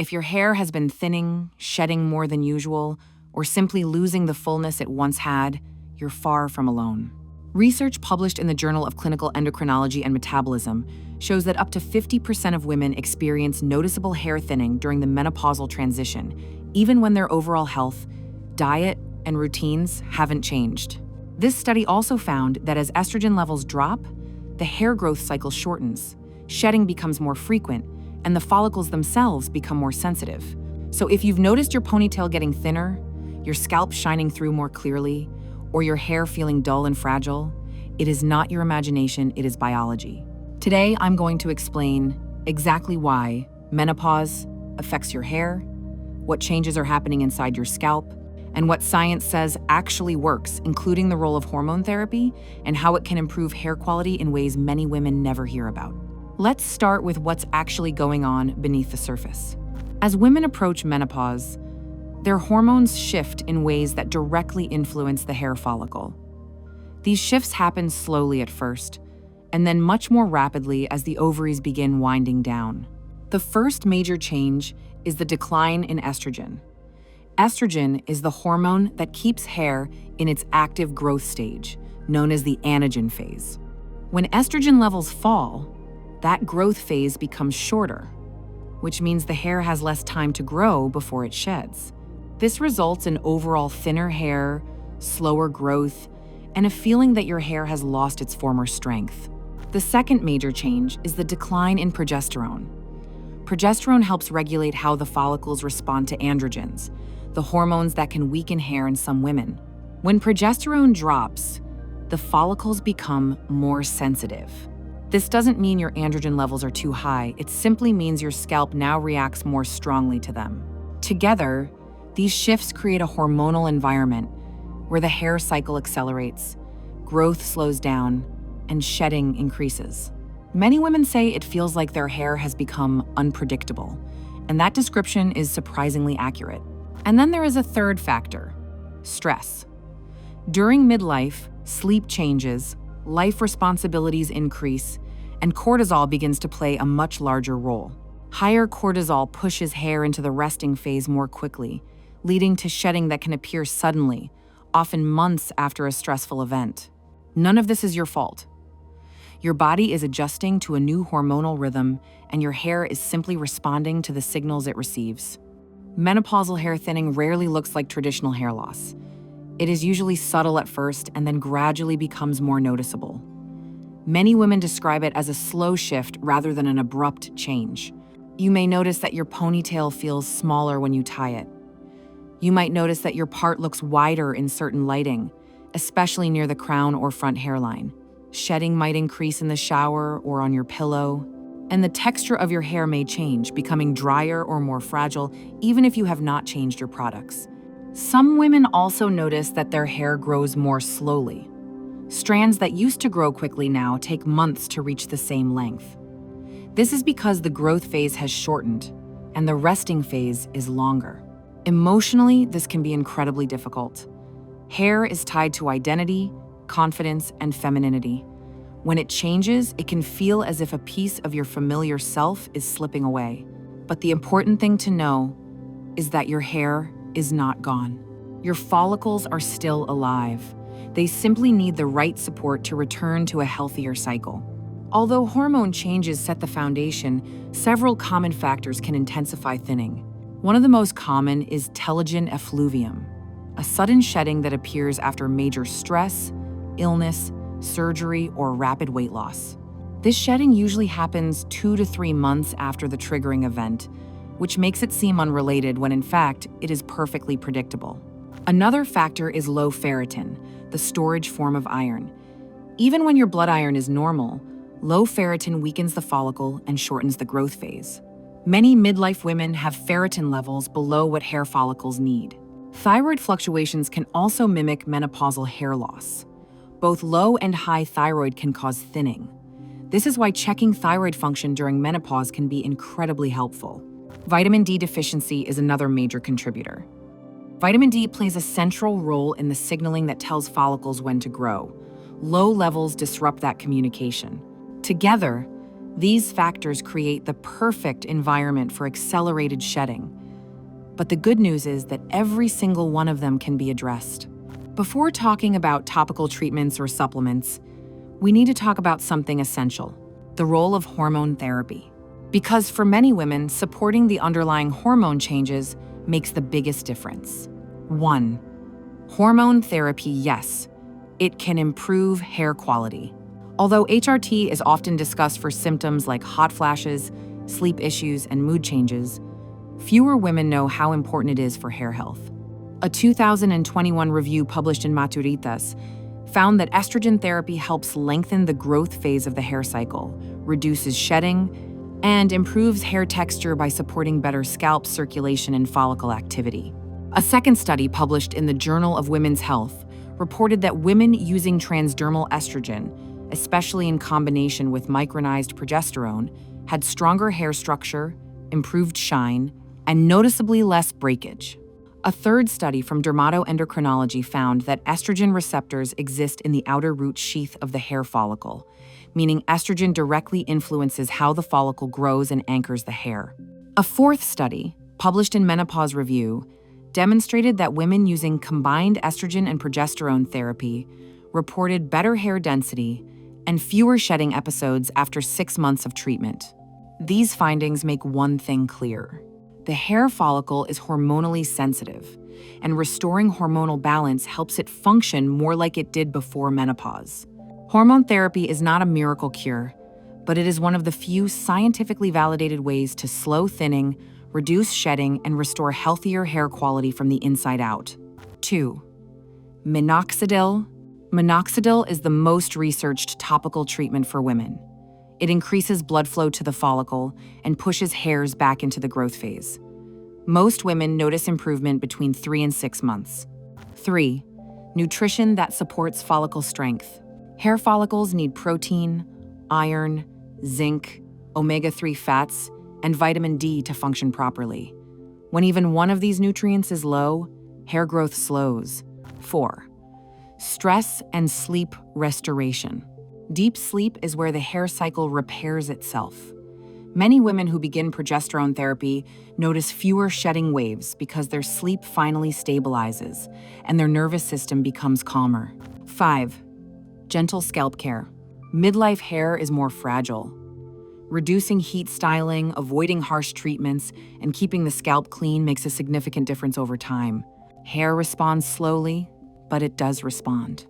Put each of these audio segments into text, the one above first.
If your hair has been thinning, shedding more than usual, or simply losing the fullness it once had, you're far from alone. Research published in the Journal of Clinical Endocrinology and Metabolism shows that up to 50% of women experience noticeable hair thinning during the menopausal transition, even when their overall health, diet, and routines haven't changed. This study also found that as estrogen levels drop, the hair growth cycle shortens, shedding becomes more frequent, and the follicles themselves become more sensitive. So if you've noticed your ponytail getting thinner, your scalp shining through more clearly, or your hair feeling dull and fragile, it is not your imagination, it is biology. Today, I'm going to explain exactly why menopause affects your hair, what changes are happening inside your scalp, and what science says actually works, including the role of hormone therapy and how it can improve hair quality in ways many women never hear about. Let's start with what's actually going on beneath the surface. As women approach menopause, their hormones shift in ways that directly influence the hair follicle. These shifts happen slowly at first, and then much more rapidly as the ovaries begin winding down. The first major change is the decline in estrogen. Estrogen is the hormone that keeps hair in its active growth stage, known as the anagen phase. When estrogen levels fall, that growth phase becomes shorter, which means the hair has less time to grow before it sheds. This results in overall thinner hair, slower growth, and a feeling that your hair has lost its former strength. The second major change is the decline in progesterone. Progesterone helps regulate how the follicles respond to androgens, the hormones that can weaken hair in some women. When progesterone drops, the follicles become more sensitive. This doesn't mean your androgen levels are too high, it simply means your scalp now reacts more strongly to them. Together, these shifts create a hormonal environment where the hair cycle accelerates, growth slows down, and shedding increases. Many women say it feels like their hair has become unpredictable, and that description is surprisingly accurate. And then there is a third factor: stress. During midlife, sleep changes, life responsibilities increase, and cortisol begins to play a much larger role. Higher cortisol pushes hair into the resting phase more quickly, leading to shedding that can appear suddenly, often months after a stressful event. None of this is your fault. Your body is adjusting to a new hormonal rhythm, and your hair is simply responding to the signals it receives. Menopausal hair thinning rarely looks like traditional hair loss. It is usually subtle at first and then gradually becomes more noticeable. Many women describe it as a slow shift rather than an abrupt change. You may notice that your ponytail feels smaller when you tie it. You might notice that your part looks wider in certain lighting, especially near the crown or front hairline. Shedding might increase in the shower or on your pillow, and the texture of your hair may change, becoming drier or more fragile, even if you have not changed your products. Some women also notice that their hair grows more slowly. Strands that used to grow quickly now take months to reach the same length. This is because the growth phase has shortened, and the resting phase is longer. Emotionally, this can be incredibly difficult. Hair is tied to identity, confidence, and femininity. When it changes, it can feel as if a piece of your familiar self is slipping away. But the important thing to know is that your hair is not gone. Your follicles are still alive. They simply need the right support to return to a healthier cycle. Although hormone changes set the foundation, several common factors can intensify thinning. One of the most common is telogen effluvium, a sudden shedding that appears after major stress, illness, surgery, or rapid weight loss. This shedding usually happens 2 to 3 months after the triggering event, which makes it seem unrelated when in fact it is perfectly predictable. Another factor is low ferritin, the storage form of iron. Even when your blood iron is normal, low ferritin weakens the follicle and shortens the growth phase. Many midlife women have ferritin levels below what hair follicles need. Thyroid fluctuations can also mimic menopausal hair loss. Both low and high thyroid can cause thinning. This is why checking thyroid function during menopause can be incredibly helpful. Vitamin D deficiency is another major contributor. Vitamin D plays a central role in the signaling that tells follicles when to grow. Low levels disrupt that communication. Together, These factors create the perfect environment for accelerated shedding. But the good news is that every single one of them can be addressed. Before talking about topical treatments or supplements, we need to talk about something essential: the role of hormone therapy. Because for many women, supporting the underlying hormone changes makes the biggest difference. 1. Hormone therapy, yes, it can improve hair quality. Although HRT is often discussed for symptoms like hot flashes, sleep issues, and mood changes, fewer women know how important it is for hair health. A 2021 review published in Maturitas found that estrogen therapy helps lengthen the growth phase of the hair cycle, reduces shedding, and improves hair texture by supporting better scalp circulation and follicle activity. A second study published in the Journal of Women's Health reported that women using transdermal estrogen, especially in combination with micronized progesterone, had stronger hair structure, improved shine, and noticeably less breakage. A third study from dermatoendocrinology found that estrogen receptors exist in the outer root sheath of the hair follicle, meaning estrogen directly influences how the follicle grows and anchors the hair. A fourth study, published in Menopause Review, demonstrated that women using combined estrogen and progesterone therapy reported better hair density and fewer shedding episodes after 6 months of treatment. These findings make one thing clear: the hair follicle is hormonally sensitive, and restoring hormonal balance helps it function more like it did before menopause. Hormone therapy is not a miracle cure, but it is one of the few scientifically validated ways to slow thinning, reduce shedding, and restore healthier hair quality from the inside out. 2. Minoxidil. Minoxidil is the most researched topical treatment for women. It increases blood flow to the follicle and pushes hairs back into the growth phase. Most women notice improvement between 3 and 6 months. 3. Nutrition that supports follicle strength. Hair follicles need protein, iron, zinc, omega-3 fats, and vitamin D to function properly. When even one of these nutrients is low, hair growth slows. 4. Stress and sleep restoration. Deep sleep is where the hair cycle repairs itself. Many women who begin progesterone therapy notice fewer shedding waves because their sleep finally stabilizes and their nervous system becomes calmer. 5. Gentle scalp care. Midlife hair is more fragile. Reducing heat styling, avoiding harsh treatments, and keeping the scalp clean makes a significant difference over time. Hair responds slowly, but it does respond.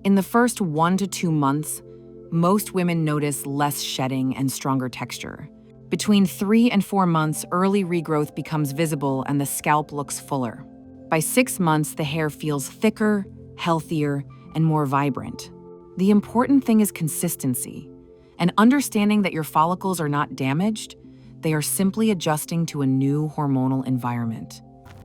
In the first 1 to 2 months, most women notice less shedding and stronger texture. Between 3 and 4 months, early regrowth becomes visible and the scalp looks fuller. By 6 months, the hair feels thicker, healthier, and more vibrant. The important thing is consistency, and understanding that your follicles are not damaged, they are simply adjusting to a new hormonal environment.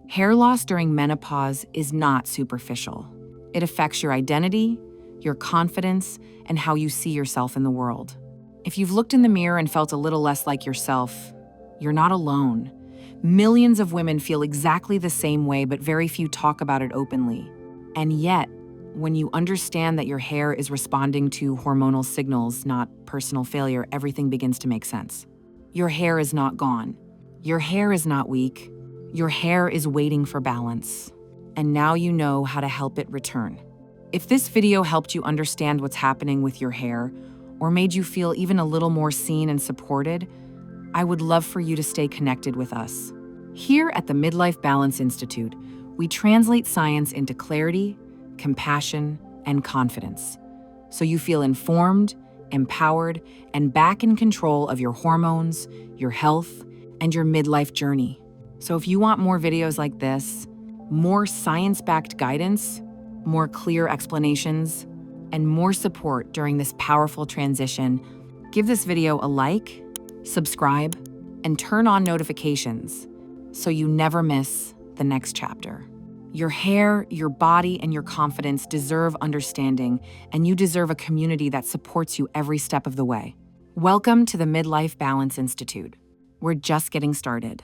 Hair loss during menopause is not superficial. It affects your identity, your confidence, and how you see yourself in the world. If you've looked in the mirror and felt a little less like yourself, you're not alone. Millions of women feel exactly the same way, but very few talk about it openly. And yet, when you understand that your hair is responding to hormonal signals, not personal failure, everything begins to make sense. Your hair is not gone. Your hair is not weak. Your hair is waiting for balance. And now you know how to help it return. If this video helped you understand what's happening with your hair, or made you feel even a little more seen and supported, I would love for you to stay connected with us. Here at the Midlife Balance Institute, we translate science into clarity, compassion, and confidence, so you feel informed, empowered, and back in control of your hormones, your health, and your midlife journey. So if you want more videos like this, more science-backed guidance, more clear explanations, and more support during this powerful transition, give this video a like, subscribe, and turn on notifications so you never miss the next chapter. Your hair, your body, and your confidence deserve understanding, and you deserve a community that supports you every step of the way. Welcome to the Midlife Balance Institute. We're just getting started.